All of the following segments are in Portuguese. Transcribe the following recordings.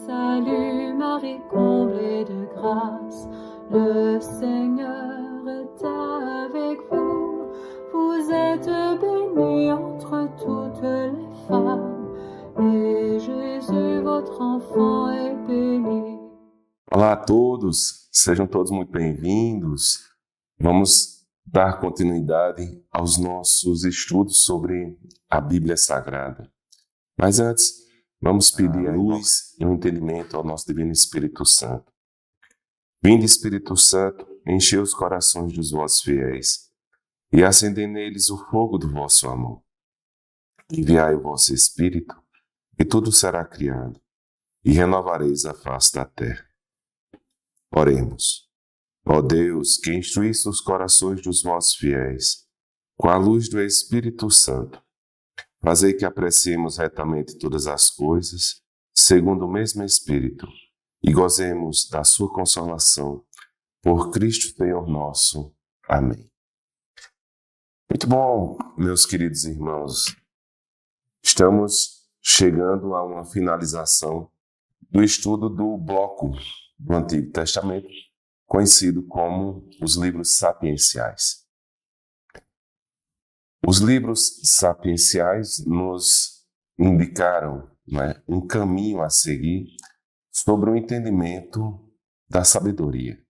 Salut Marie, comblée de grâce, le Seigneur est avec vous. Vous êtes bénie entre toutes les femmes, et Jésus, votre enfant, est béni. Olá a todos, sejam todos muito bem-vindos. Vamos dar continuidade aos nossos estudos sobre a Bíblia Sagrada. Mas antes, vamos pedir a luz e o entendimento ao nosso Divino Espírito Santo. Vinde, Espírito Santo, enchei os corações dos vossos fiéis e acendei neles o fogo do vosso amor. Enviai o vosso Espírito e tudo será criado e renovareis a face da terra. Oremos. Ó Deus, que instruísse os corações dos vossos fiéis com a luz do Espírito Santo, fazei que apreciemos retamente todas as coisas, segundo o mesmo Espírito, e gozemos da sua consolação, por Cristo Senhor nosso. Amém. Muito bom, meus queridos irmãos. Estamos chegando a uma finalização do estudo do bloco do Antigo Testamento, conhecido como os livros sapienciais. Os livros sapienciais nos indicaram, um caminho a seguir sobre o entendimento da sabedoria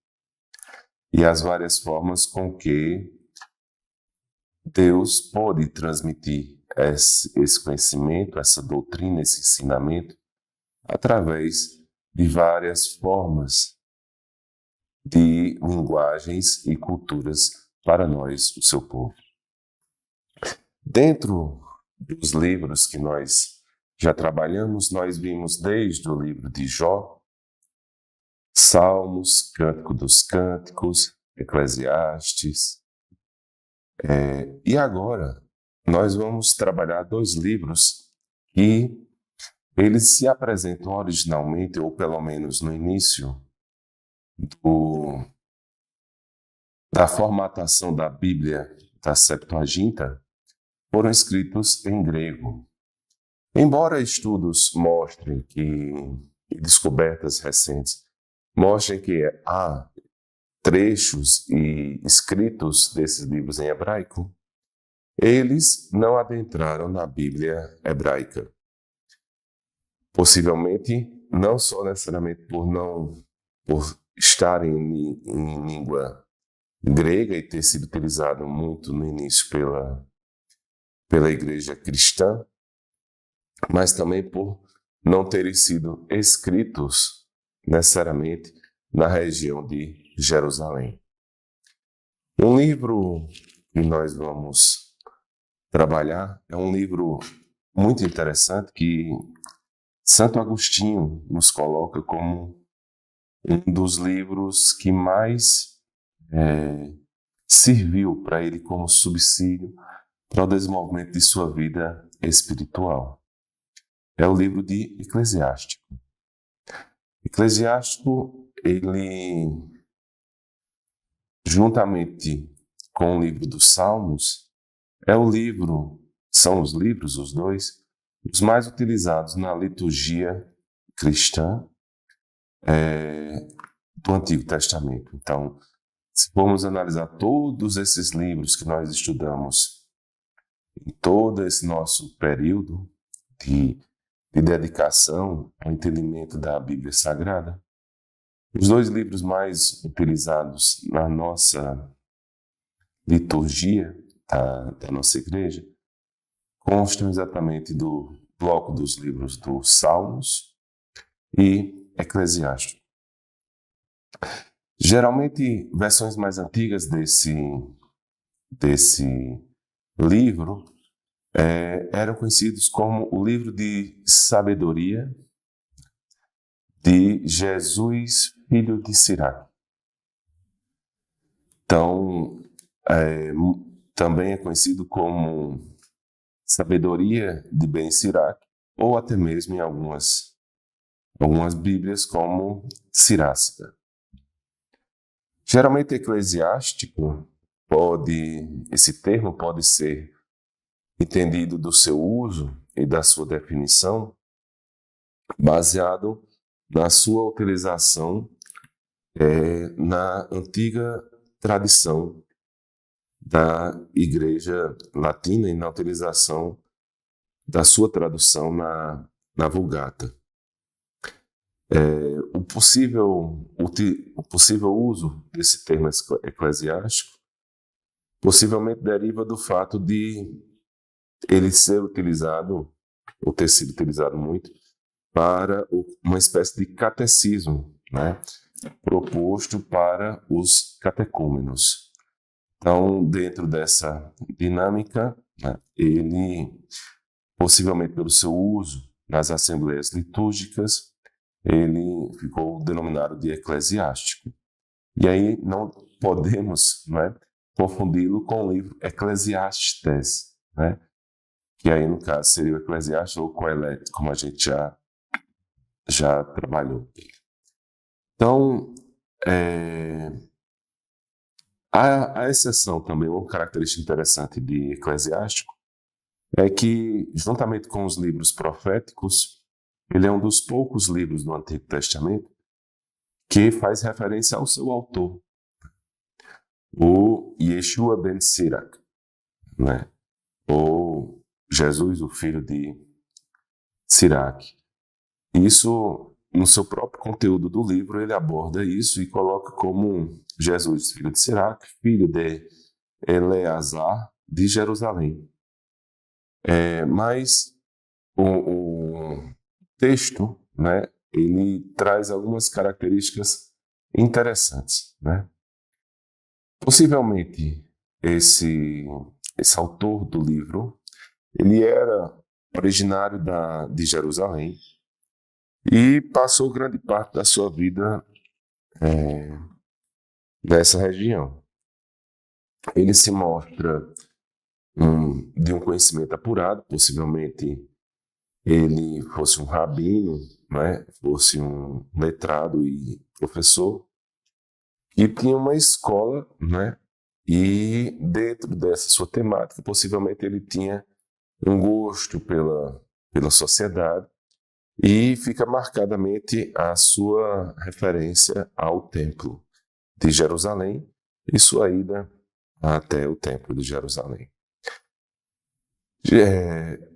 e as várias formas com que Deus pode transmitir esse conhecimento, essa doutrina, esse ensinamento, através de várias formas de linguagens e culturas para nós, o seu povo. Dentro dos livros que nós já trabalhamos, nós vimos desde o livro de Jó, Salmos, Cântico dos Cânticos, Eclesiastes, e agora nós vamos trabalhar dois livros que eles se apresentam originalmente, ou pelo menos no início da formatação da Bíblia, da Septuaginta, foram escritos em grego. Embora estudos mostrem e descobertas recentes mostrem que há trechos e escritos desses livros em hebraico, eles não adentraram na Bíblia hebraica. Possivelmente, não só necessariamente por estarem em língua grega e ter sido utilizado muito no início pela igreja cristã, mas também por não terem sido escritos necessariamente na região de Jerusalém. Um livro que nós vamos trabalhar é um livro muito interessante que Santo Agostinho nos coloca como um dos livros que mais serviu para ele como subsídio para o desenvolvimento de sua vida espiritual. É o livro de Eclesiástico. Eclesiástico, ele, juntamente com o livro dos Salmos, são os livros, os dois, os mais utilizados na liturgia cristã do Antigo Testamento. Então, se formos analisar todos esses livros que nós estudamos em todo esse nosso período de dedicação ao entendimento da Bíblia Sagrada, os dois livros mais utilizados na nossa liturgia da nossa igreja constam exatamente do bloco dos livros dos Salmos e Eclesiástico. Geralmente, versões mais antigas desse livro eram conhecidos como o livro de sabedoria de Jesus, filho de Siraque. Então, também é conhecido como sabedoria de Ben Siraque, ou até mesmo em algumas Bíblias como Sirácida. Geralmente, eclesiástico esse termo pode ser entendido do seu uso e da sua definição baseado na sua utilização na antiga tradição da Igreja Latina e na utilização da sua tradução na Vulgata. O possível uso desse termo eclesiástico possivelmente deriva do fato de ele ser utilizado, ou ter sido utilizado muito, para uma espécie de catecismo, né, proposto para os catecúmenos. Então, dentro dessa dinâmica, né, ele, possivelmente pelo seu uso nas assembleias litúrgicas, ele ficou denominado de eclesiástico. E aí não podemos, né, confundi-lo com o livro Eclesiastes, né, que aí no caso seria o Eclesiastes ou o Coelete, como a gente já trabalhou. Então, a exceção também, uma característica interessante de Eclesiástico, é que, juntamente com os livros proféticos, ele é um dos poucos livros do Antigo Testamento que faz referência ao seu autor, o Yeshua ben Sirach, né? Ou Jesus, o filho de Sirach. Isso, no seu próprio conteúdo do livro, ele aborda isso e coloca como Jesus, filho de Sirach, filho de Eleazar de Jerusalém. Mas o texto, né, ele traz algumas características interessantes, né? Possivelmente esse autor do livro, ele era originário de Jerusalém e passou grande parte da sua vida nessa região. Ele se mostra de um conhecimento apurado, possivelmente ele fosse um rabino, né, fosse um letrado e professor, que tinha uma escola, né, e dentro dessa sua temática, possivelmente ele tinha um gosto pela sociedade e fica marcadamente a sua referência ao Templo de Jerusalém e sua ida até o Templo de Jerusalém.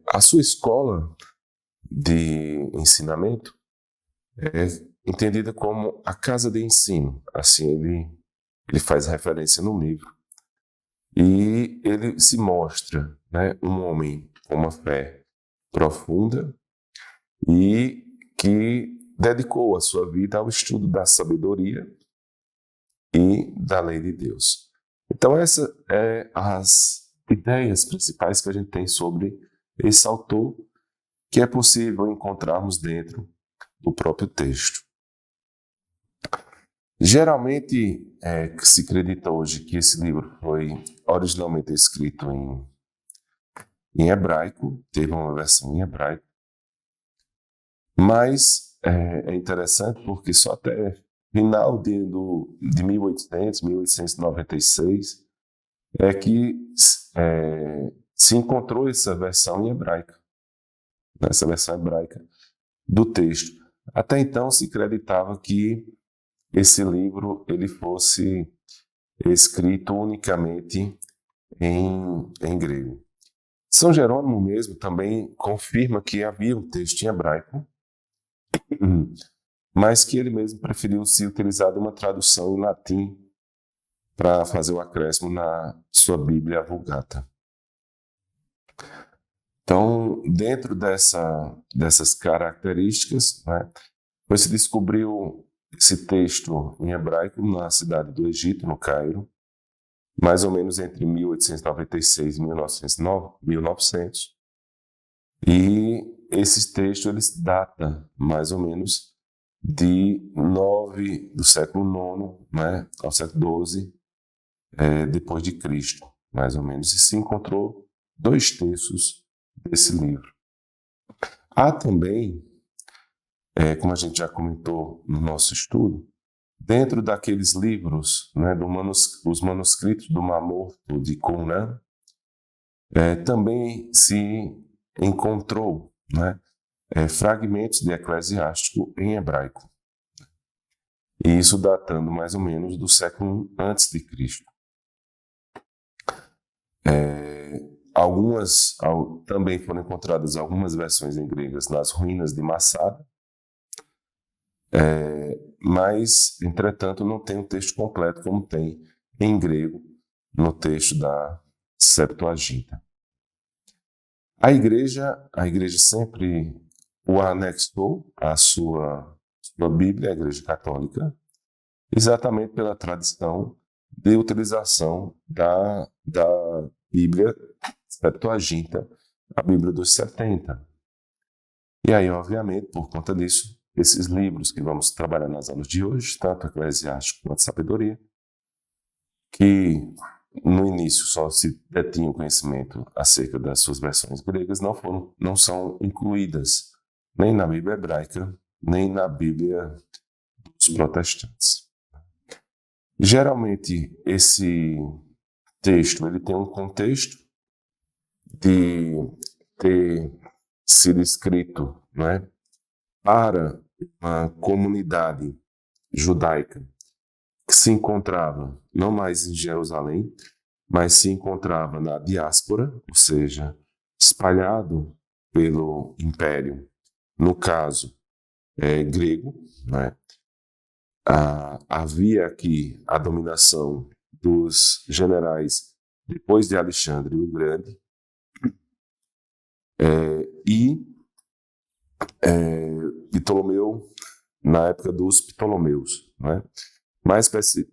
A sua escola de ensinamento é entendida como a casa de ensino, assim ele faz referência no livro. E ele se mostra, né, um homem com uma fé profunda e que dedicou a sua vida ao estudo da sabedoria e da lei de Deus. Então, essas são as ideias principais que a gente tem sobre esse autor, que é possível encontrarmos dentro do próprio texto. Geralmente, se acredita hoje que esse livro foi originalmente escrito em hebraico, teve uma versão em hebraico, mas é interessante porque só até final de 1800, 1896, é que se encontrou essa versão em hebraica, essa versão hebraica do texto. Até então se acreditava que esse livro ele fosse escrito unicamente em grego. São Jerônimo mesmo também confirma que havia um texto em hebraico, mas que ele mesmo preferiu se utilizar de uma tradução em latim para fazer o acréscimo na sua Bíblia Vulgata. Então, dentro dessas características, né, se descobriu esse texto em hebraico na cidade do Egito, no Cairo, mais ou menos entre 1896 e 1900. E esses textos eles datam mais ou menos do século IX, né, ao século XII, depois de Cristo, mais ou menos. E se encontrou 2 terços desse livro. Há também, como a gente já comentou no nosso estudo, dentro daqueles livros, né, os manuscritos do Mar Morto de Qumran, também se encontrou, né, fragmentos de Eclesiástico em hebraico. E isso datando mais ou menos do século I a.C. Também foram encontradas algumas versões em gregas nas ruínas de Massada, mas, entretanto, não tem o texto completo como tem em grego no texto da Septuaginta. A igreja sempre o anexou à sua Bíblia, a Igreja Católica, exatamente pela tradição de utilização da Bíblia Septuaginta, a Bíblia dos 70. E aí, obviamente, por conta disso, esses livros que vamos trabalhar nas aulas de hoje, tanto Eclesiástico quanto Sabedoria, que no início só se detinha o conhecimento acerca das suas versões gregas, não são incluídas nem na Bíblia hebraica, nem na Bíblia dos protestantes. Geralmente, esse texto ele tem um contexto de ter sido escrito, para uma comunidade judaica que se encontrava não mais em Jerusalém, mas se encontrava na diáspora, ou seja, espalhado pelo Império, no caso grego, havia aqui a dominação dos generais depois de Alexandre o Grande, e Ptolomeu, na época dos Ptolomeus, mais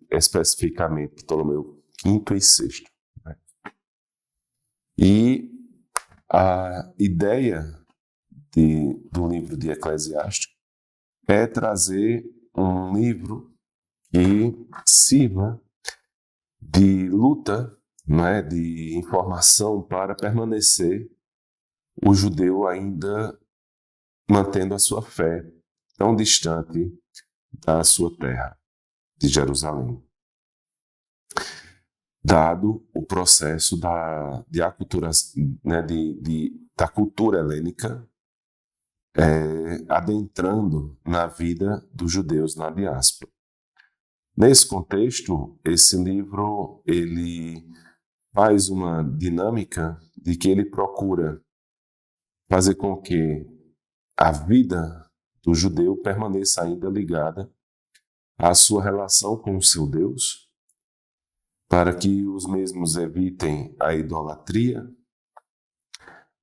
especificamente Ptolomeu V e VI. E a ideia do livro de Eclesiástico é trazer um livro que sirva de luta, de informação para permanecer o judeu ainda mantendo a sua fé tão distante da sua terra, de Jerusalém. Dado o processo da cultura helênica adentrando na vida dos judeus na diáspora. Nesse contexto, esse livro ele faz uma dinâmica de que ele procura fazer com que a vida do judeu permaneça ainda ligada à sua relação com o seu Deus, para que os mesmos evitem a idolatria.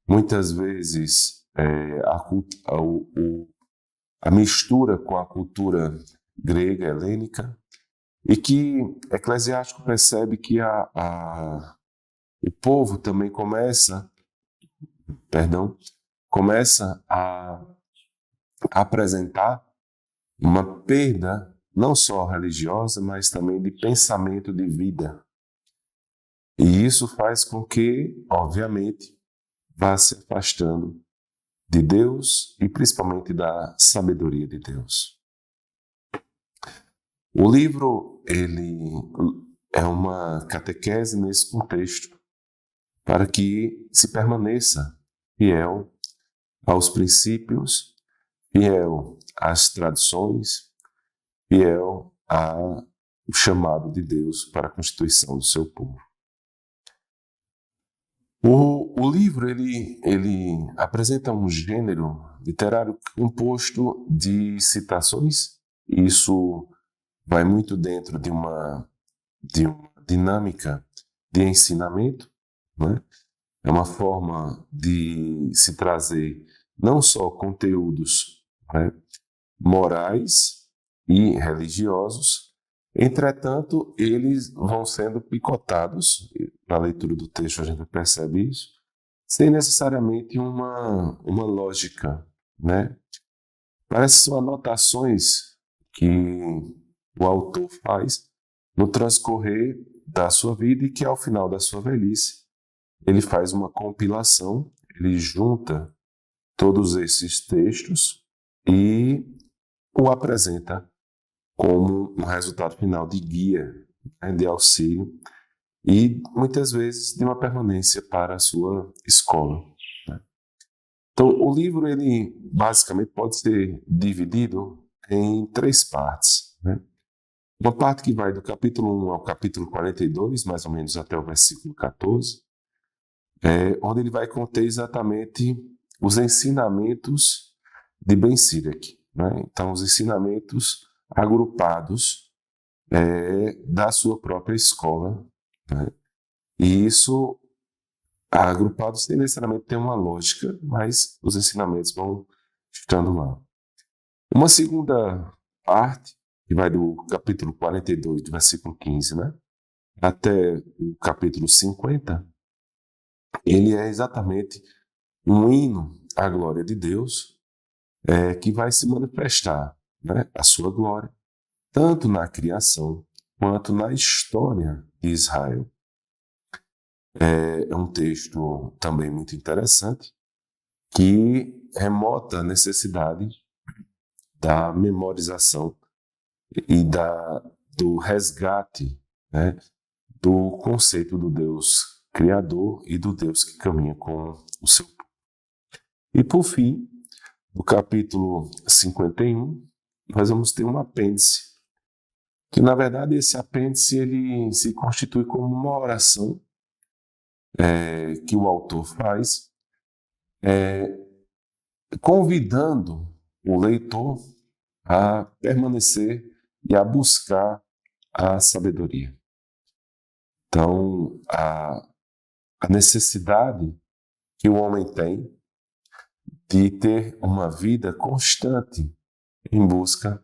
Muitas vezes a mistura com a cultura grega, helênica, e que Eclesiástico percebe que o povo também começa a apresentar uma perda não só religiosa, mas também de pensamento de vida. E isso faz com que, obviamente, vá se afastando de Deus e principalmente da sabedoria de Deus. O livro ele é uma catequese nesse contexto, para que se permaneça fiel aos princípios, fiel às tradições, fiel ao chamado de Deus para a constituição do seu povo. O livro ele apresenta um gênero literário composto de citações, e isso vai muito dentro de uma dinâmica de ensinamento, É uma forma de se trazer não só conteúdos morais e religiosos, entretanto, eles vão sendo picotados, na leitura do texto a gente percebe isso, sem necessariamente uma lógica, Parece que são anotações que o autor faz no transcorrer da sua vida e que ao final da sua velhice ele faz uma compilação, ele junta todos esses textos e o apresenta como um resultado final de guia, de auxílio e muitas vezes de uma permanência para a sua escola. Então, o livro, ele basicamente pode ser dividido em 3 partes, né? Uma parte que vai do capítulo 1 ao capítulo 42, mais ou menos até o versículo 14, onde ele vai conter exatamente os ensinamentos de Ben Sirach, né? Então, os ensinamentos agrupados da sua própria escola, né? E isso, agrupados, sem necessariamente ter uma lógica, mas os ensinamentos vão estando lá. Uma segunda parte, que vai do capítulo 42, do versículo 15, né, até o capítulo 50, ele é exatamente um hino à glória de Deus, que vai se manifestar, né, a sua glória, tanto na criação quanto na história de Israel. É um texto também muito interessante, que remota a necessidade da memorização e do resgate, né, do conceito do Deus Criador e do Deus que caminha com o seu povo. E por fim, no capítulo 51, nós vamos ter um apêndice, que na verdade esse apêndice ele se constitui como uma oração que o autor faz, convidando o leitor a permanecer e a buscar a sabedoria. Então, a necessidade que o homem tem de ter uma vida constante em busca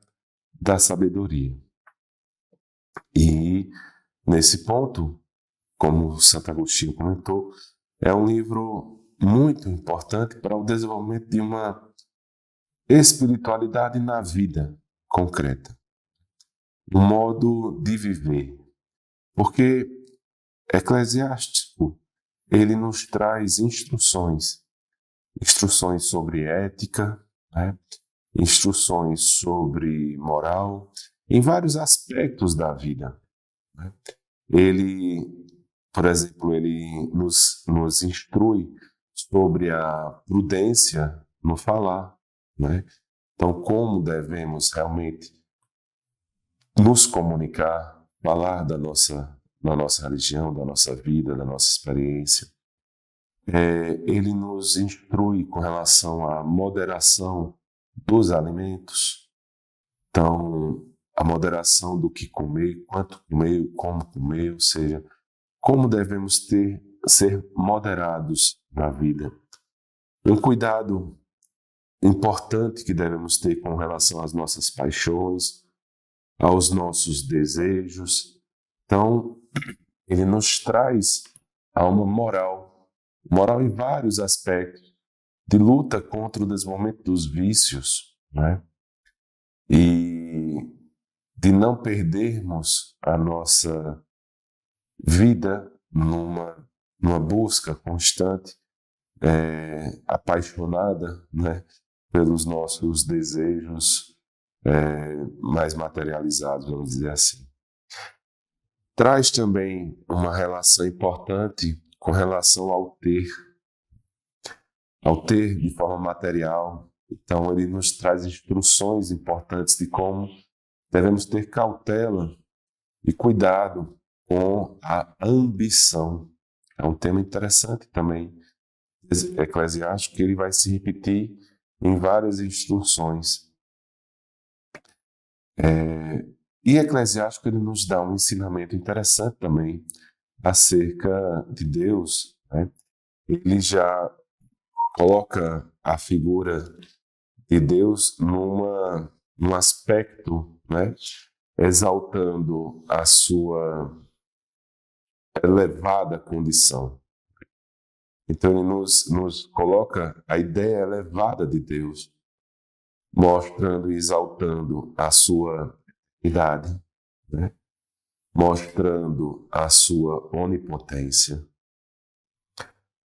da sabedoria. E, nesse ponto, como Santo Agostinho comentou, é um livro muito importante para o desenvolvimento de uma espiritualidade na vida concreta, um modo de viver. Porque Eclesiástico, ele nos traz instruções sobre ética, né? Instruções sobre moral, em vários aspectos da vida, né? Ele, por exemplo, ele nos instrui sobre a prudência no falar, né? Então, como devemos realmente nos comunicar, falar da nossa religião, da nossa vida, da nossa experiência. Ele nos instrui com relação à moderação dos alimentos. Então, a moderação do que comer, quanto comer, como comer, ou seja, como devemos ser moderados na vida. Um cuidado importante que devemos ter com relação às nossas paixões, aos nossos desejos. Então, ele nos traz a uma moral em vários aspectos, de luta contra o desenvolvimento dos vícios, né? E de não perdermos a nossa vida numa busca constante, apaixonada, né, pelos nossos desejos mais materializados, vamos dizer assim. Traz também uma relação importante com relação ao ter de forma material. Então, ele nos traz instruções importantes de como devemos ter cautela e cuidado com a ambição. É um tema interessante também, eclesiástico, que ele vai se repetir em várias instruções. E Eclesiástico, ele nos dá um ensinamento interessante também acerca de Deus, né? Ele já coloca a figura de Deus num aspecto, né, exaltando a sua elevada condição. Então ele nos coloca a ideia elevada de Deus, mostrando e exaltando a sua idade, né? Mostrando a sua onipotência,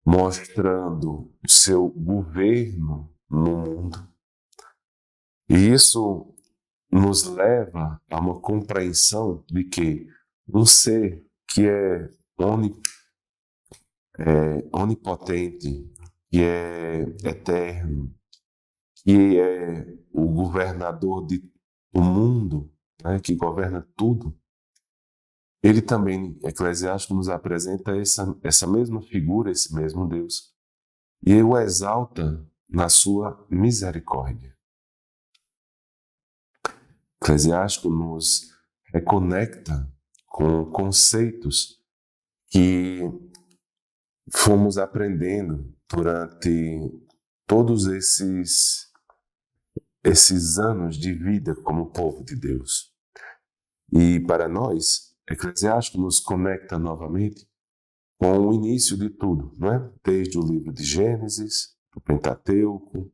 mostrando o seu governo no mundo. E isso nos leva a uma compreensão de que um ser que é onipotente, que é eterno, que é o governador do mundo, né, que governa tudo, ele também, Eclesiástico, nos apresenta essa mesma figura, esse mesmo Deus, e ele o exalta na sua misericórdia. Eclesiástico nos reconecta com conceitos que fomos aprendendo durante todos esses anos de vida como povo de Deus. E para nós, Eclesiástico nos conecta novamente com o início de tudo, não é? Desde o livro de Gênesis, o Pentateuco,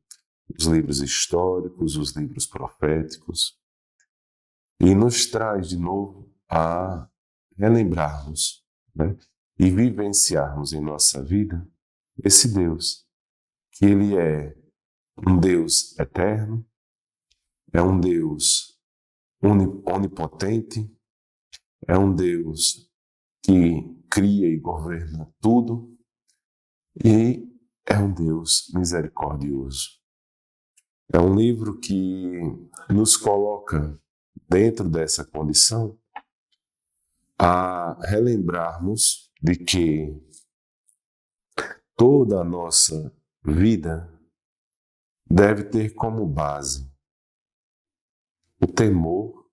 os livros históricos, os livros proféticos, e nos traz de novo a relembrarmos, né? E vivenciarmos em nossa vida esse Deus, que Ele é um Deus eterno, é um Deus onipotente, é um Deus que cria e governa tudo e é um Deus misericordioso. É um livro que nos coloca dentro dessa condição a relembrarmos de que toda a nossa vida deve ter como base o temor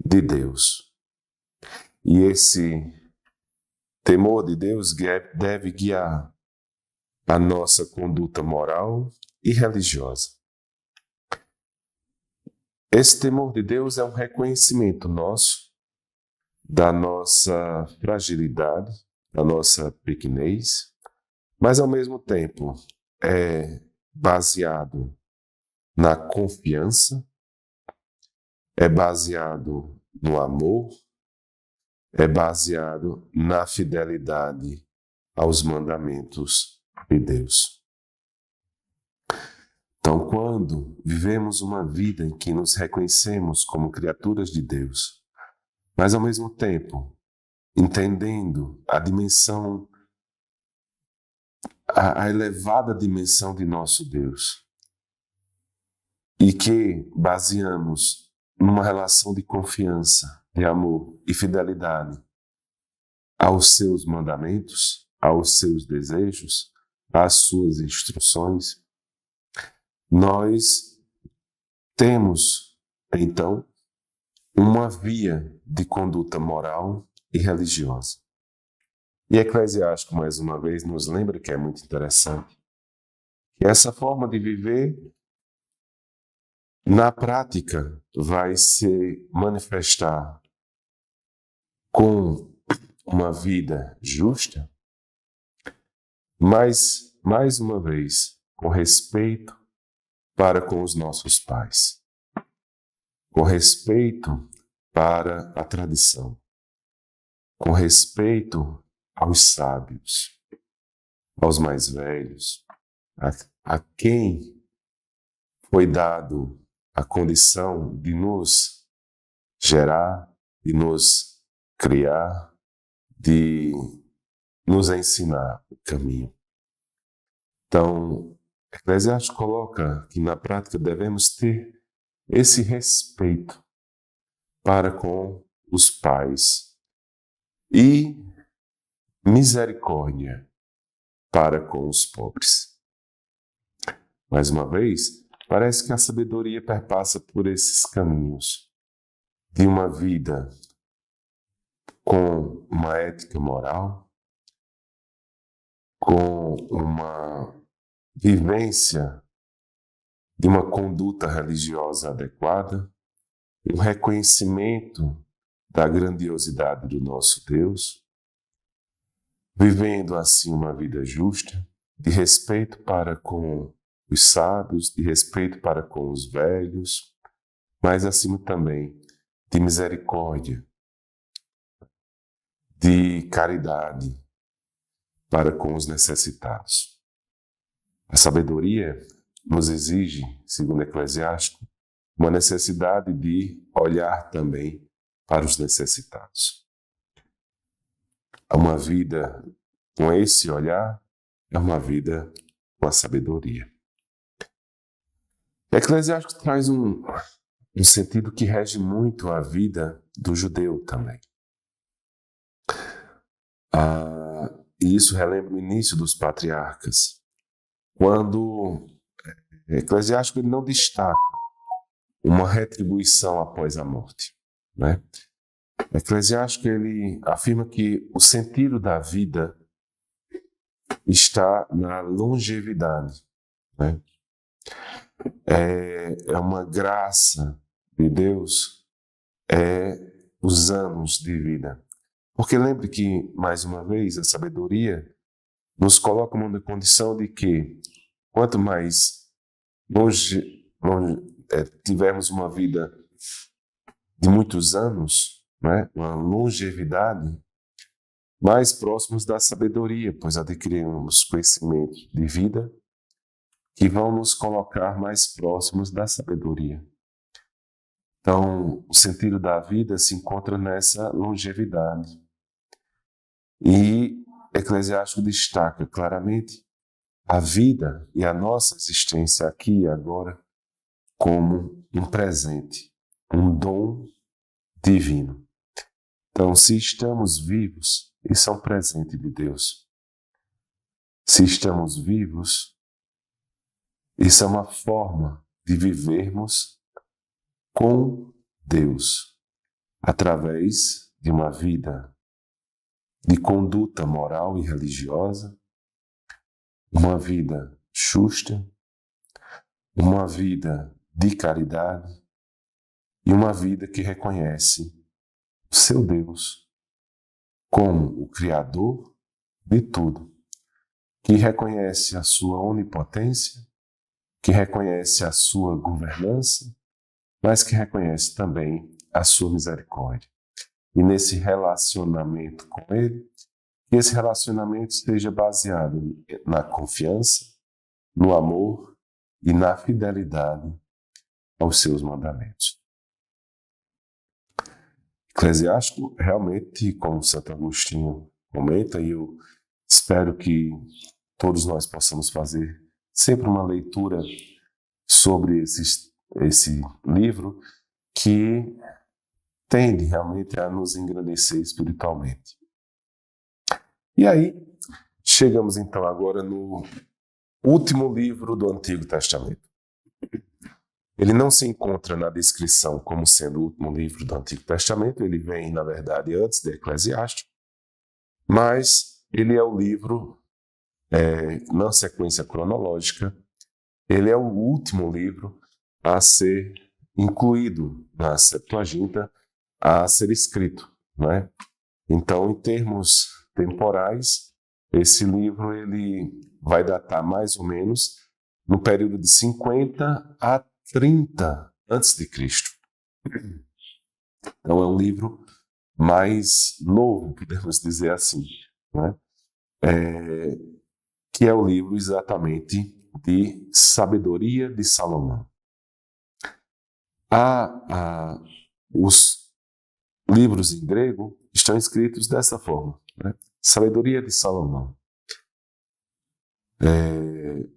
de Deus. E esse temor de Deus deve guiar a nossa conduta moral e religiosa. Esse temor de Deus é um reconhecimento nosso da nossa fragilidade, da nossa pequenez, mas ao mesmo tempo é baseado na confiança, é baseado no amor, é baseado na fidelidade aos mandamentos de Deus. Então, quando vivemos uma vida em que nos reconhecemos como criaturas de Deus, mas ao mesmo tempo entendendo a dimensão, a elevada dimensão de nosso Deus, e que baseamos numa relação de confiança, de amor e fidelidade aos seus mandamentos, aos seus desejos, às suas instruções, nós temos, então, uma via de conduta moral e religiosa. E Eclesiástico, mais uma vez, nos lembra que é muito interessante que essa forma de viver, na prática, vai se manifestar com uma vida justa, mas, mais uma vez, com respeito para com os nossos pais, com respeito para a tradição, com respeito aos sábios, aos mais velhos, a quem foi dado a condição de nos gerar, de nos criar, de nos ensinar o caminho. Então, Eclesiastes coloca que na prática devemos ter esse respeito para com os pais e misericórdia para com os pobres. Mais uma vez, parece que a sabedoria perpassa por esses caminhos de uma vida com uma ética moral, com uma vivência de uma conduta religiosa adequada, um reconhecimento da grandiosidade do nosso Deus, vivendo assim uma vida justa, de respeito para com os sábios, de respeito para com os velhos, mas acima também de misericórdia, de caridade para com os necessitados. A sabedoria nos exige, segundo Eclesiástico, uma necessidade de olhar também para os necessitados. Uma vida com esse olhar é uma vida com a sabedoria. Eclesiastes traz um sentido que rege muito a vida do judeu também. E isso relembra o início dos patriarcas, quando Eclesiástico ele não destaca uma retribuição após a morte, né? Eclesiástico ele afirma que o sentido da vida está na longevidade, né? É uma graça de Deus, os anos de vida. Porque lembre que, mais uma vez, a sabedoria nos coloca numa condição de que, quanto mais tivermos uma vida de muitos anos, né, uma longevidade, mais próximos da sabedoria, pois adquiriremos conhecimento de vida que vão nos colocar mais próximos da sabedoria. Então, o sentido da vida se encontra nessa longevidade. E Eclesiástico destaca claramente a vida e a nossa existência aqui e agora como um presente, um dom divino. Então, se estamos vivos, isso é um presente de Deus. Se estamos vivos, isso é uma forma de vivermos com Deus, através de uma vida de conduta moral e religiosa, uma vida justa, uma vida de caridade e uma vida que reconhece o seu Deus como o Criador de tudo, que reconhece a sua onipotência, que reconhece a sua governança, mas que reconhece também a sua misericórdia. E nesse relacionamento com Ele, que esse relacionamento esteja baseado na confiança, no amor e na fidelidade aos seus mandamentos. Eclesiástico, realmente, como Santo Agostinho comenta, e eu espero que todos nós possamos fazer sempre uma leitura sobre esse livro que tende realmente a nos engrandecer espiritualmente. E aí, chegamos então agora no último livro do Antigo Testamento. Ele não se encontra na descrição como sendo o último livro do Antigo Testamento, ele vem, na verdade, antes de Eclesiástico, mas ele é o livro, na sequência cronológica, ele é o último livro a ser incluído na Septuaginta, a ser escrito, né? Então, em termos temporais, esse livro ele vai datar mais ou menos no período de 50 a 30 a.C. Então, é um livro mais novo, podemos dizer assim, né? Que é o livro exatamente de Sabedoria de Salomão. Os livros em grego estão escritos dessa forma, né? Sabedoria de Salomão.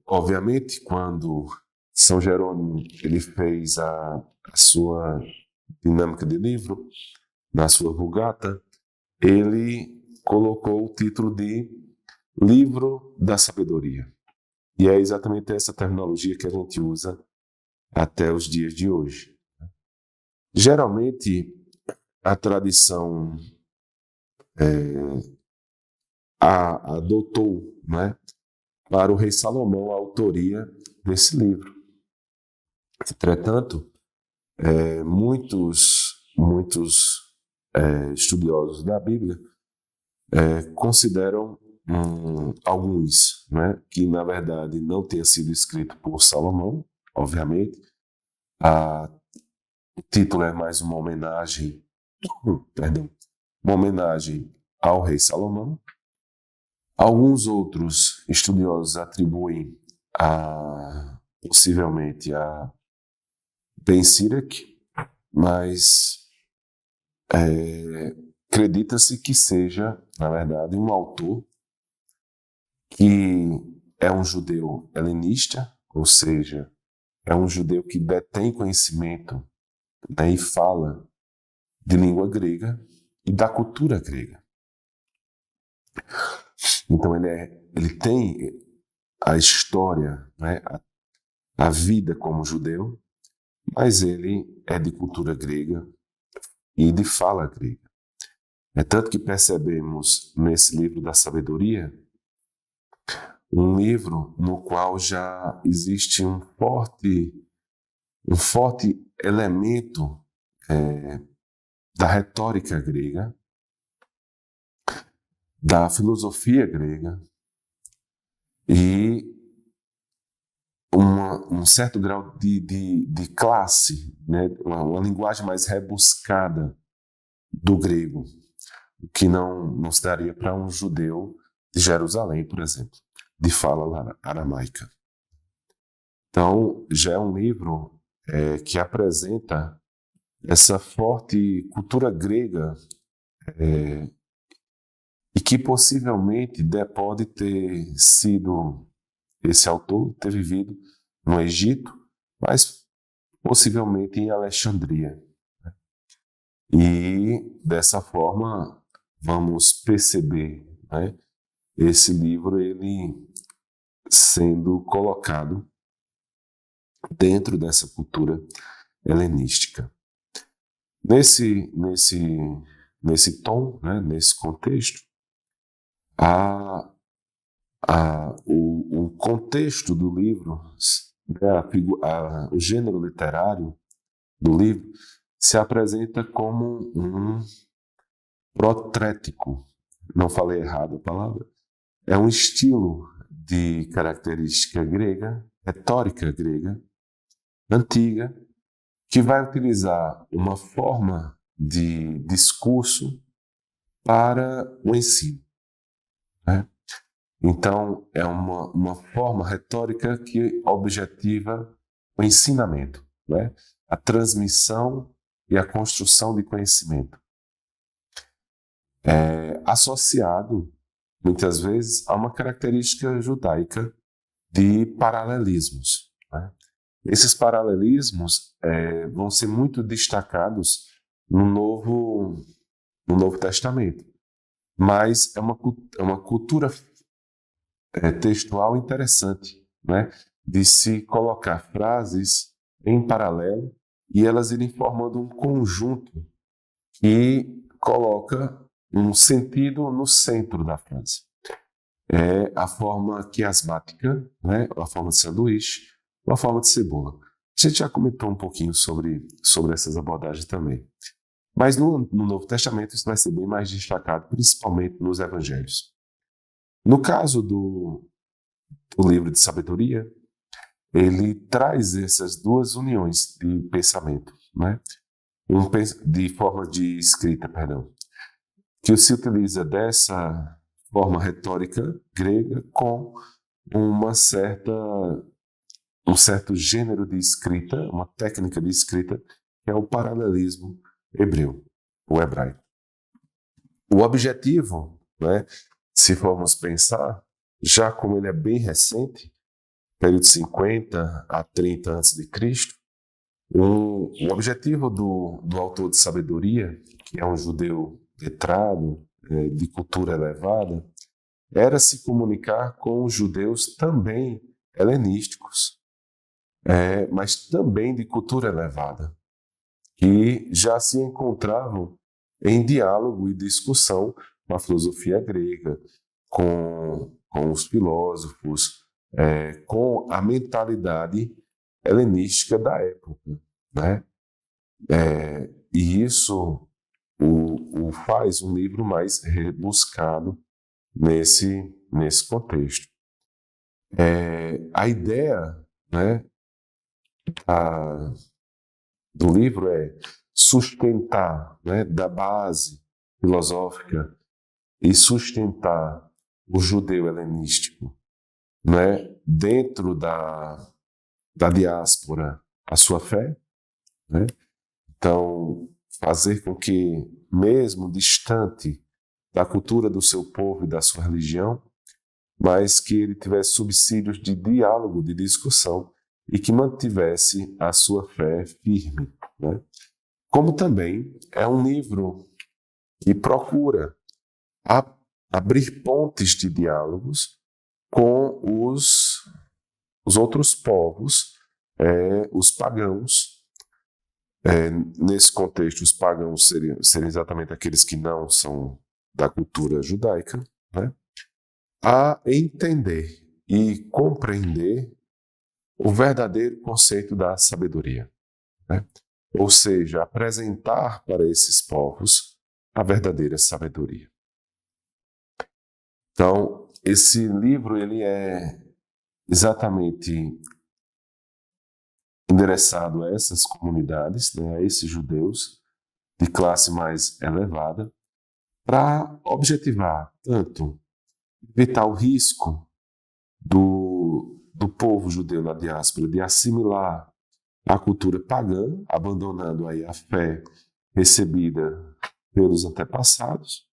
Obviamente, quando São Jerônimo ele fez a sua dinâmica de livro, na sua Vulgata, ele colocou o título de Livro da Sabedoria. E é exatamente essa terminologia que a gente usa até os dias de hoje. Geralmente, a tradição adotou, né, para o rei Salomão a autoria desse livro. Entretanto, muitos estudiosos da Bíblia consideram alguns, né, que na verdade não tenha sido escrito por Salomão, obviamente. O título é mais uma homenagem, uma homenagem ao rei Salomão. Alguns outros estudiosos atribuem possivelmente a Ben Sirach, mas acredita-se que seja, na verdade, um autor que é um judeu helenista, ou seja, é um judeu que detém conhecimento, né, e fala de língua grega e da cultura grega. Então ele tem a história, né, a vida como judeu, mas ele é de cultura grega e de fala grega. É tanto que percebemos nesse livro da sabedoria um livro no qual já existe um forte elemento da retórica grega, da filosofia grega e um certo grau de classe, né? Uma linguagem mais rebuscada do grego, que não se daria para um judeu de Jerusalém, por exemplo, de fala aramaica. Então, já é um livro que apresenta essa forte cultura grega e que possivelmente pode ter sido esse autor, ter vivido no Egito, mas possivelmente em Alexandria. E dessa forma vamos perceber, né, esse livro ele sendo colocado dentro dessa cultura helenística. Nesse tom, né, nesse contexto, o contexto do livro, né, o gênero literário do livro se apresenta como um protrético. Não falei errado a palavra. É um estilo de característica grega, retórica grega, antiga, que vai utilizar uma forma de discurso para o ensino, né? Então, é uma forma retórica que objetiva o ensinamento, né? A transmissão e a construção de conhecimento. Associado, muitas vezes, a uma característica judaica de paralelismos, né? Esses paralelismos vão ser muito destacados no Novo Testamento, mas é uma cultura textual interessante, né? De se colocar frases em paralelo e elas irem formando um conjunto que coloca um sentido no centro da frase. É a forma quiasmática, né? A forma de sanduíche, ou a forma de cebola. A gente já comentou um pouquinho sobre essas abordagens também. Mas no Novo Testamento isso vai ser bem mais destacado, principalmente nos Evangelhos. No caso do livro de sabedoria, ele traz essas duas uniões de pensamento, né? De forma de escrita, perdão, que se utiliza dessa forma retórica grega com um certo gênero de escrita, uma técnica de escrita, que é o paralelismo hebreu, o hebraico. O objetivo, né, se formos pensar, já como ele é bem recente, período 50 a 30 a.C., o objetivo do autor de sabedoria, que é um judeu letrado, de cultura elevada, era se comunicar com os judeus também helenísticos, mas também de cultura elevada, que já se encontravam em diálogo e discussão com a filosofia grega, com os filósofos, com a mentalidade helenística da época, né? E isso o faz um livro mais rebuscado nesse contexto. A ideia, né, do livro é sustentar, né, da base filosófica e sustentar o judeu helenístico, né, dentro da diáspora a sua fé, né? Então, fazer com que, mesmo distante da cultura do seu povo e da sua religião, mas que ele tivesse subsídios de diálogo, de discussão, e que mantivesse a sua fé firme, né? Como também é um livro que procura abrir pontes de diálogos com os outros povos, os pagãos. Nesse contexto, os pagãos seriam exatamente aqueles que não são da cultura judaica, né? A entender e compreender o verdadeiro conceito da sabedoria, né? Ou seja, apresentar para esses povos a verdadeira sabedoria. Então, esse livro ele é exatamente endereçado a essas comunidades, né, a esses judeus de classe mais elevada, para objetivar tanto evitar o risco do povo judeu na diáspora de assimilar a cultura pagã, abandonando aí a fé recebida pelos antepassados,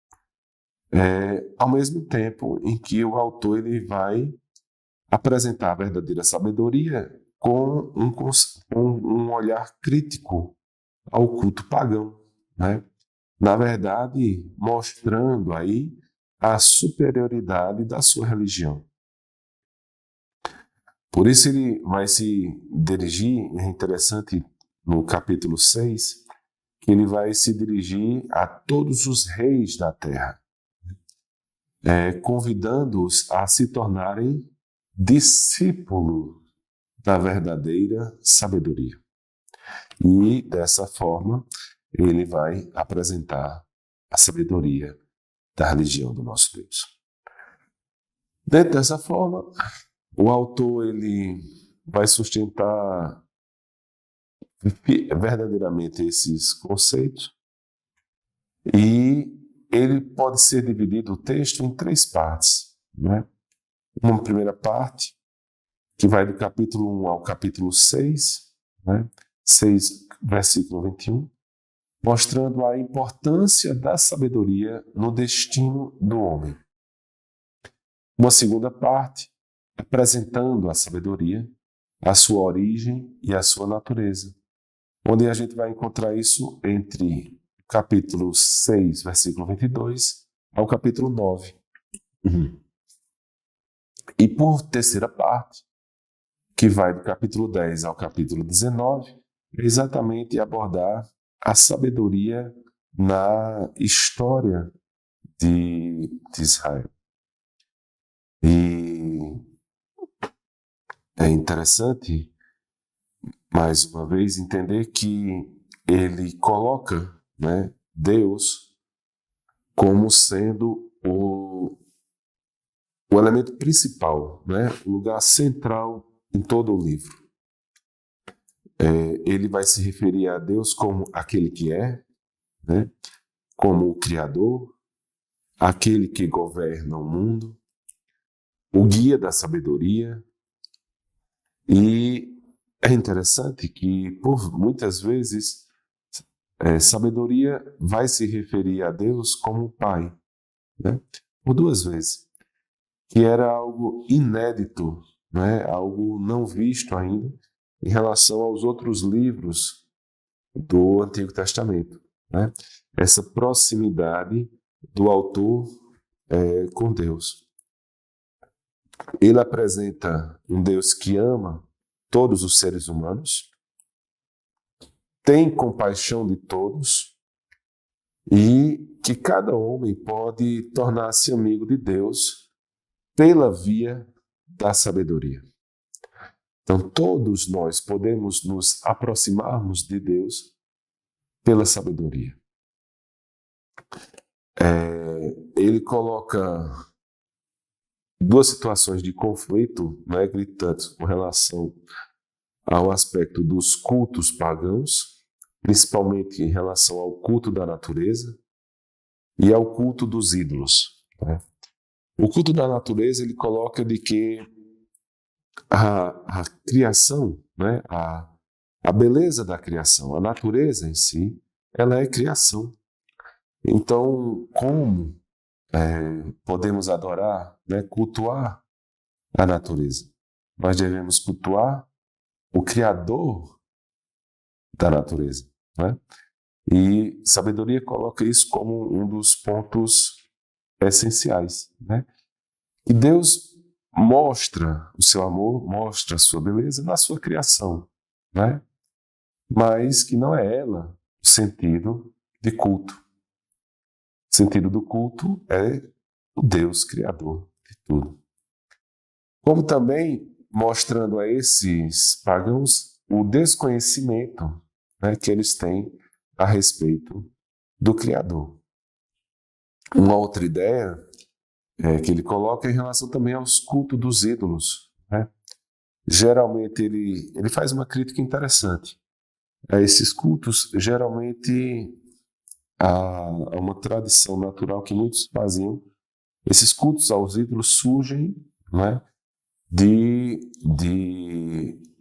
ao mesmo tempo em que o autor ele vai apresentar a verdadeira sabedoria com um olhar crítico ao culto pagão, né? Na verdade, mostrando aí a superioridade da sua religião. Por isso ele vai se dirigir, é interessante, no capítulo 6, que ele vai se dirigir a todos os reis da terra, convidando-os a se tornarem discípulos da verdadeira sabedoria. E, dessa forma, ele vai apresentar a sabedoria da religião do nosso Deus. Dentro dessa forma, o autor ele vai sustentar verdadeiramente esses conceitos e ele pode ser dividido o texto em 3 partes, né? Uma primeira parte, que vai do capítulo 1 ao capítulo 6, né? 6, versículo 21, mostrando a importância da sabedoria no destino do homem. Uma segunda parte, apresentando a sabedoria, a sua origem e a sua natureza, onde a gente vai encontrar isso entre o capítulo 6, versículo 22, ao capítulo 9. E por terceira parte, que vai do capítulo 10 ao capítulo 19, é exatamente abordar a sabedoria na história de Israel. E é interessante, mais uma vez, entender que ele coloca, né, Deus como sendo o elemento principal, né, o lugar central em todo o livro. Ele vai se referir a Deus como aquele que é, né, como o Criador, aquele que governa o mundo, o guia da sabedoria. E é interessante que, por muitas vezes, sabedoria vai se referir a Deus como Pai, né? Por 2 vezes, que era algo inédito, né? Algo não visto ainda em relação aos outros livros do Antigo Testamento, né? Essa proximidade do autor com Deus. Ele apresenta um Deus que ama todos os seres humanos, tem compaixão de todos e que cada homem pode tornar-se amigo de Deus pela via da sabedoria. Então, todos nós podemos nos aproximarmos de Deus pela sabedoria. Ele coloca 2 situações de conflito, né, gritantes com relação ao aspecto dos cultos pagãos, principalmente em relação ao culto da natureza e ao culto dos ídolos, né? O culto da natureza ele coloca de que a criação, né, a beleza da criação, a natureza em si, ela é criação. Então, como podemos adorar, né, cultuar a natureza. Nós devemos cultuar o Criador da natureza, né? E sabedoria coloca isso como um dos pontos essenciais, né? E Deus mostra o seu amor, mostra a sua beleza na sua criação, né? Mas que não é ela o sentido de culto. O sentido do culto é o Deus Criador de tudo. Como também mostrando a esses pagãos o desconhecimento, né, que eles têm a respeito do Criador. Uma outra ideia que ele coloca é em relação também aos cultos dos ídolos, né? Geralmente ele faz uma crítica interessante a esses cultos. Geralmente há uma tradição natural que muitos faziam. Esses cultos aos ídolos surgem, né, de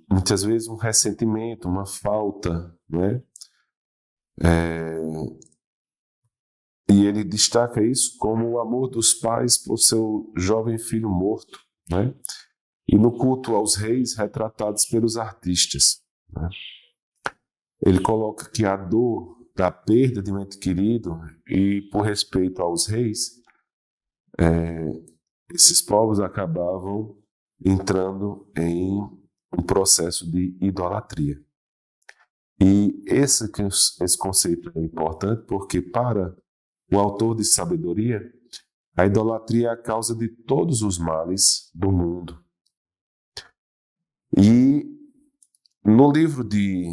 muitas vezes um ressentimento, uma falta, né? E ele destaca isso como o amor dos pais por seu jovem filho morto, né? E no culto aos reis retratados pelos artistas, né? Ele coloca que a dor da perda de um ente querido e por respeito aos reis, esses povos acabavam entrando em um processo de idolatria. E esse conceito é importante porque, para o autor de Sabedoria, a idolatria é a causa de todos os males do mundo. E no livro de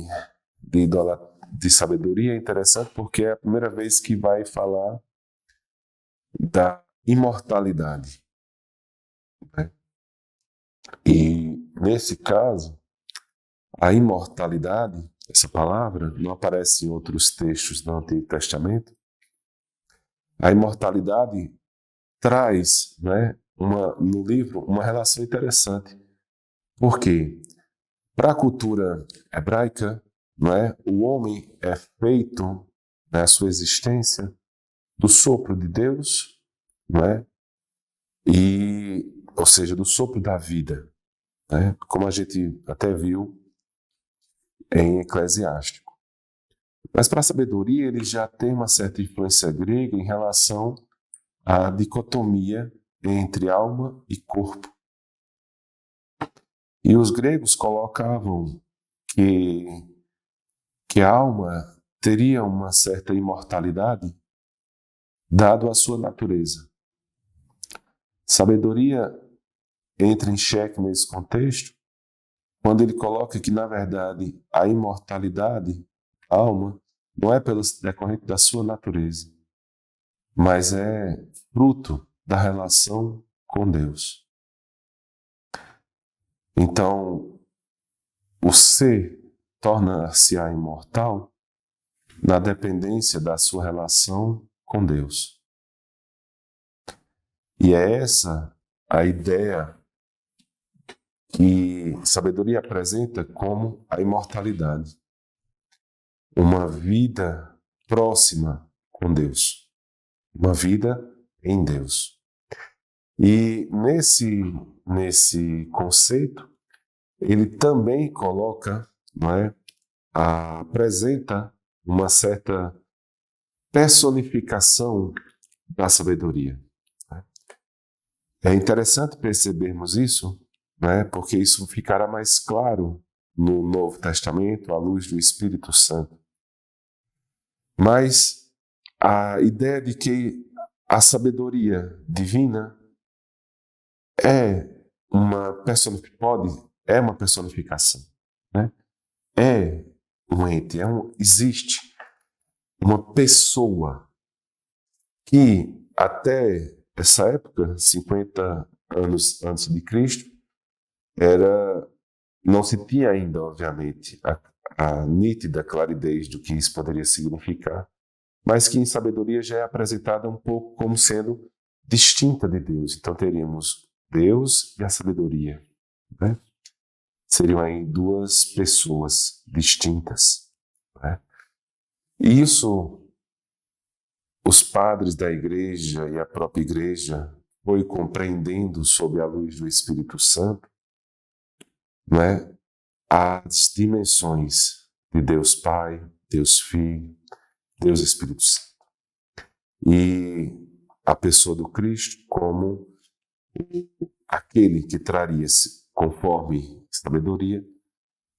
Sabedoria é interessante porque é a primeira vez que vai falar da imortalidade, né? E nesse caso, a imortalidade, essa palavra, não aparece em outros textos do Antigo Testamento. A imortalidade traz, né, no livro uma relação interessante. Por quê? Para a cultura hebraica, não é, o homem é feito, né, a sua existência, do sopro de Deus, não é? Ou seja, do sopro da vida, né? Como a gente até viu em Eclesiástico. Mas para a sabedoria, ele já tem uma certa influência grega em relação à dicotomia entre alma e corpo. E os gregos colocavam que a alma teria uma certa imortalidade, dado a sua natureza. Sabedoria entra em xeque nesse contexto, quando ele coloca que, na verdade, a imortalidade, a alma, não é decorrente da sua natureza, mas é fruto da relação com Deus. Então, o ser torna-se-á imortal na dependência da sua relação com Deus. E é essa a ideia que sabedoria apresenta como a imortalidade. Uma vida próxima com Deus. Uma vida em Deus. E nesse conceito, ele também coloca, não é, apresenta uma certa personificação da sabedoria. É interessante percebermos isso, né, porque isso ficará mais claro no Novo Testamento, à luz do Espírito Santo. Mas a ideia de que a sabedoria divina é uma personificação, né? É um ente, existe uma pessoa que até essa época, 50 anos antes de Cristo, não se tinha ainda, obviamente, a nítida claridez do que isso poderia significar, mas que em sabedoria já é apresentada um pouco como sendo distinta de Deus. Então teríamos Deus e a sabedoria, né? Seriam aí duas pessoas distintas, né? E isso os padres da igreja e a própria igreja foi compreendendo sob a luz do Espírito Santo, não é, as dimensões de Deus Pai, Deus Filho, Deus Espírito Santo. E a pessoa do Cristo como aquele que traria, conforme sabedoria,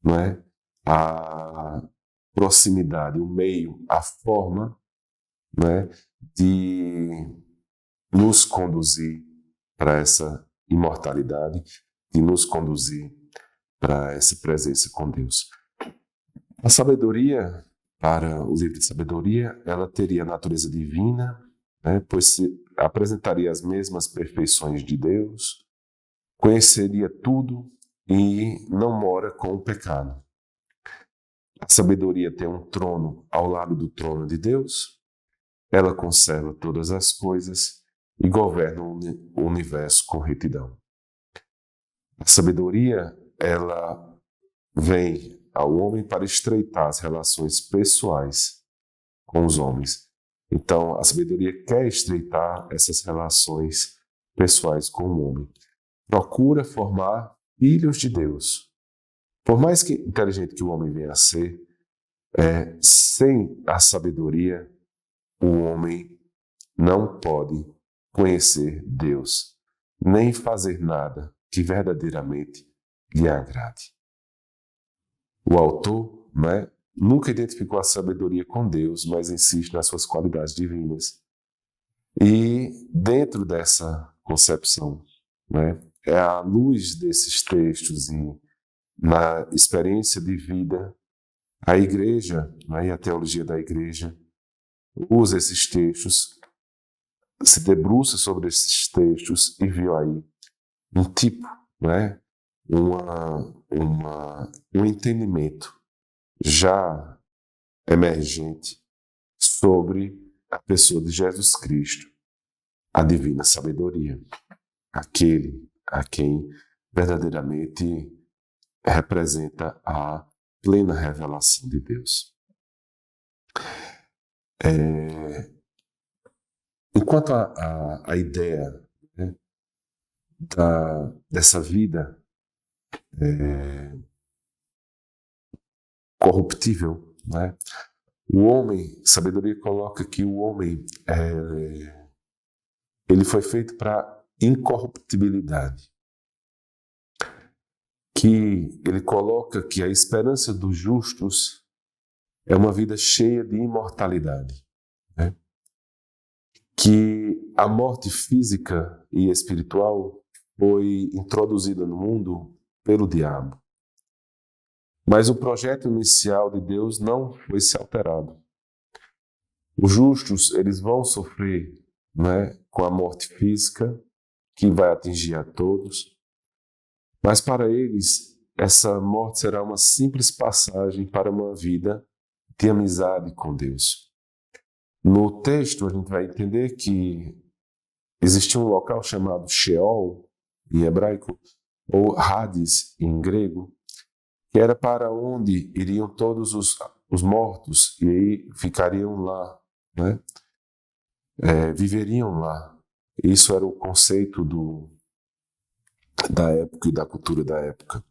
não é, a proximidade, o meio, a forma, não é, de nos conduzir para essa imortalidade, de nos conduzir para essa presença com Deus. A sabedoria, para o livro de sabedoria, ela teria a natureza divina, né, pois apresentaria as mesmas perfeições de Deus, conheceria tudo e não mora com o pecado. A sabedoria tem um trono ao lado do trono de Deus, ela conserva todas as coisas e governa o universo com retidão. A sabedoria, ela vem ao homem para estreitar as relações pessoais com os homens. Então, a sabedoria quer estreitar essas relações pessoais com o homem. Procura formar filhos de Deus. Por mais que inteligente que o homem venha a ser, sem a sabedoria, o homem não pode conhecer Deus, nem fazer nada que verdadeiramente lhe agrade. O autor, né, nunca identificou a sabedoria com Deus, mas insiste nas suas qualidades divinas. E dentro dessa concepção, né, é à luz desses textos e na experiência de vida, a igreja, né, e a teologia da igreja usa esses textos, se debruça sobre esses textos e viu aí um tipo, né, um entendimento já emergente sobre a pessoa de Jesus Cristo, a divina sabedoria, aquele a quem verdadeiramente representa a plena revelação de Deus. Enquanto a ideia, né, dessa vida corruptível, né, o homem, sabedoria coloca que o homem ele foi feito para incorruptibilidade, que ele coloca que a esperança dos justos é uma vida cheia de imortalidade, né? Que a morte física e espiritual foi introduzida no mundo pelo diabo. Mas o projeto inicial de Deus não foi se alterado. Os justos, eles vão sofrer, né, com a morte física, que vai atingir a todos, mas para eles, essa morte será uma simples passagem para uma vida de amizade com Deus. No texto, a gente vai entender que existia um local chamado Sheol, em hebraico, ou Hades, em grego, que era para onde iriam todos os mortos e aí ficariam lá, né? Viveriam lá. Isso era o conceito da época e da cultura da época.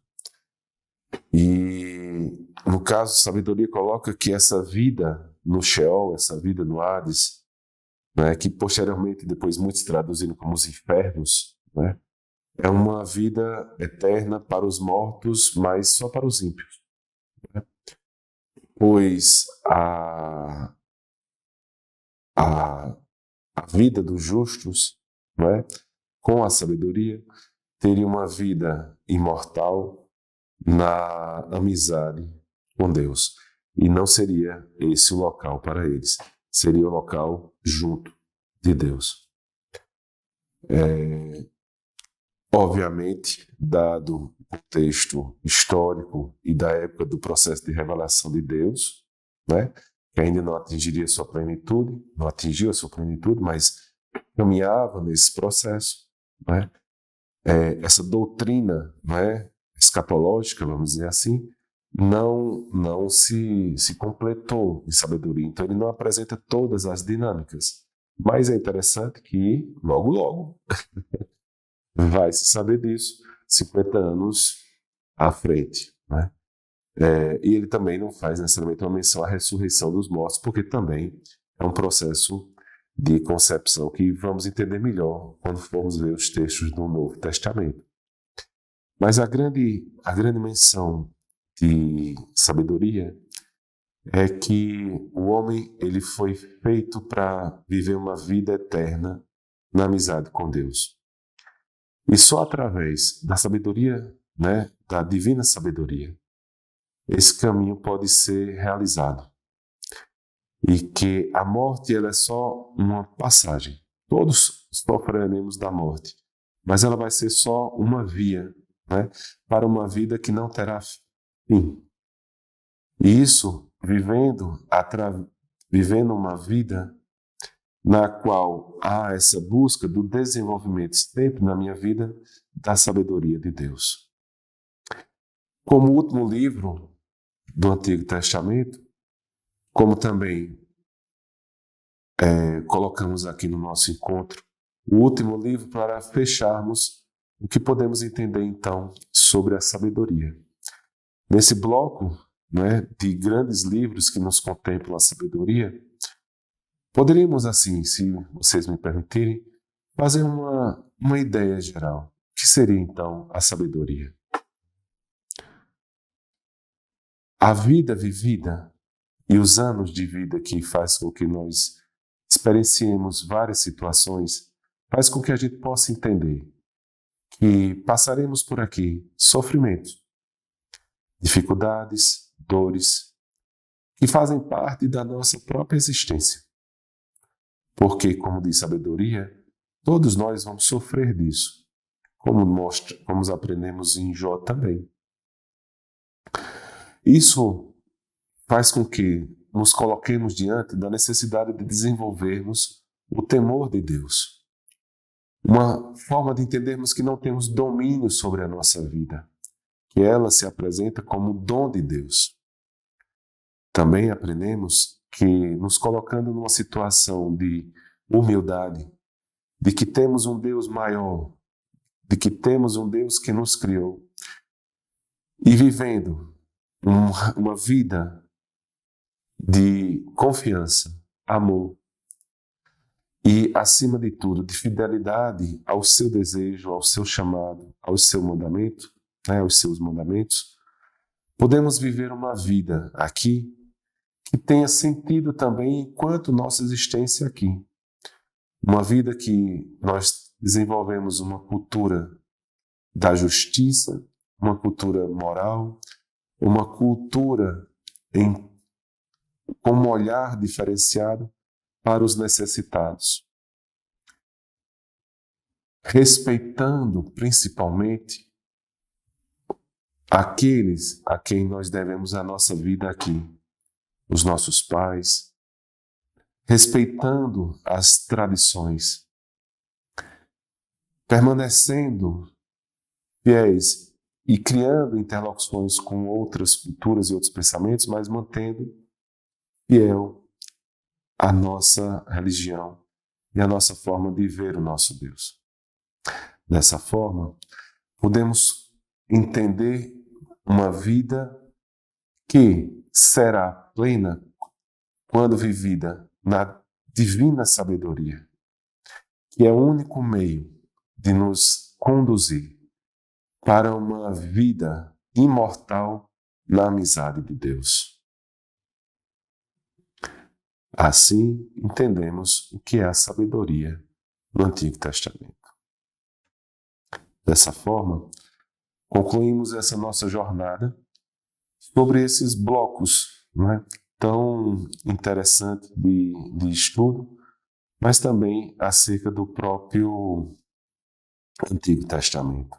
E, no caso, sabedoria coloca que essa vida no Sheol, essa vida no Hades, né, que posteriormente, depois muitos traduziram como os infernos, né, é uma vida eterna para os mortos, mas só para os ímpios. Né? Pois a vida dos justos, né, com a sabedoria, teria uma vida imortal na amizade com Deus. E não seria esse o local para eles. Seria o local junto de Deus. Obviamente, dado o contexto histórico e da época do processo de revelação de Deus, né, que ainda não atingiria sua plenitude, não atingiu a sua plenitude, mas caminhava nesse processo, né? Essa doutrina, né, escatológica, vamos dizer assim, não se completou em sabedoria. Então, ele não apresenta todas as dinâmicas. Mas é interessante que, logo, logo, vai se saber disso 50 anos à frente, né? E ele também não faz necessariamente uma menção à ressurreição dos mortos, porque também é um processo de concepção que vamos entender melhor quando formos ver os textos do Novo Testamento. Mas a grande menção de sabedoria é que o homem ele foi feito para viver uma vida eterna na amizade com Deus. E só através da sabedoria, né, da divina sabedoria, esse caminho pode ser realizado. E que a morte ela é só uma passagem. Todos sofreremos da morte, mas ela vai ser só uma via, né, para uma vida que não terá fim. E isso vivendo uma vida na qual há essa busca do desenvolvimento sempre na minha vida da sabedoria de Deus. Como último livro do Antigo Testamento, como também colocamos aqui no nosso encontro, o último livro para fecharmos o que podemos entender então sobre a sabedoria. Nesse bloco, né, de grandes livros que nos contemplam a sabedoria, poderíamos assim, se vocês me permitirem, fazer uma ideia geral. O que seria então a sabedoria? A vida vivida e os anos de vida que faz com que nós experienciemos várias situações, faz com que a gente possa entender que passaremos por aqui sofrimentos, dificuldades, dores, que fazem parte da nossa própria existência. Porque, como diz sabedoria, todos nós vamos sofrer disso, como aprendemos em Jó também. Isso faz com que nos coloquemos diante da necessidade de desenvolvermos o temor de Deus. Uma forma de entendermos que não temos domínio sobre a nossa vida, que ela se apresenta como dom de Deus. Também aprendemos que, nos colocando numa situação de humildade, de que temos um Deus maior, de que temos um Deus que nos criou, e vivendo uma vida de confiança, amor e, acima de tudo, de fidelidade ao seu desejo, ao seu chamado, ao seu mandamento, né, aos seus mandamentos, podemos viver uma vida aqui que tenha sentido também enquanto nossa existência aqui. Uma vida que nós desenvolvemos uma cultura da justiça, uma cultura moral, uma cultura com um olhar diferenciado para os necessitados. Respeitando principalmente aqueles a quem nós devemos a nossa vida aqui, os nossos pais, respeitando as tradições, permanecendo fiéis e criando interlocuções com outras culturas e outros pensamentos, mas mantendo fiel a nossa religião e a nossa forma de ver o nosso Deus. Dessa forma, podemos entender uma vida que será plena quando vivida na divina sabedoria, que é o único meio de nos conduzir para uma vida imortal na amizade de Deus. Assim, entendemos o que é a sabedoria no Antigo Testamento. Dessa forma, concluímos essa nossa jornada sobre esses blocos, né, tão interessantes de estudo, mas também acerca do próprio Antigo Testamento.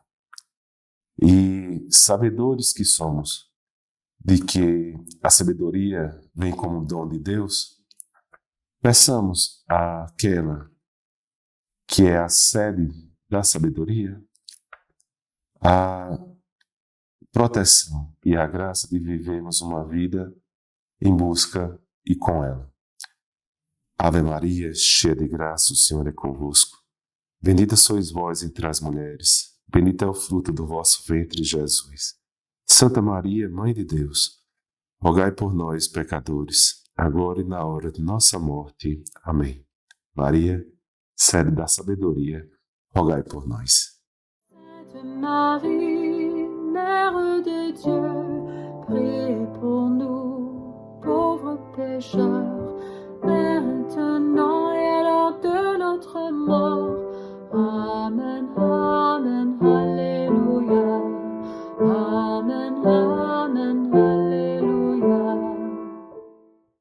E sabedores que somos de que a sabedoria vem como dom de Deus, peçamos àquela que é a sede da sabedoria a proteção e a graça de vivermos uma vida em busca e com ela. Ave Maria, cheia de graça, o Senhor é convosco. Bendita sois vós entre as mulheres, bendito é o fruto do vosso ventre, Jesus. Santa Maria, Mãe de Deus, rogai por nós, pecadores, agora e na hora de nossa morte. Amém. Maria, sede da sabedoria, rogai por nós. Sainte Marie, Mère de Dieu, priez pour nous, pauvres pécheurs,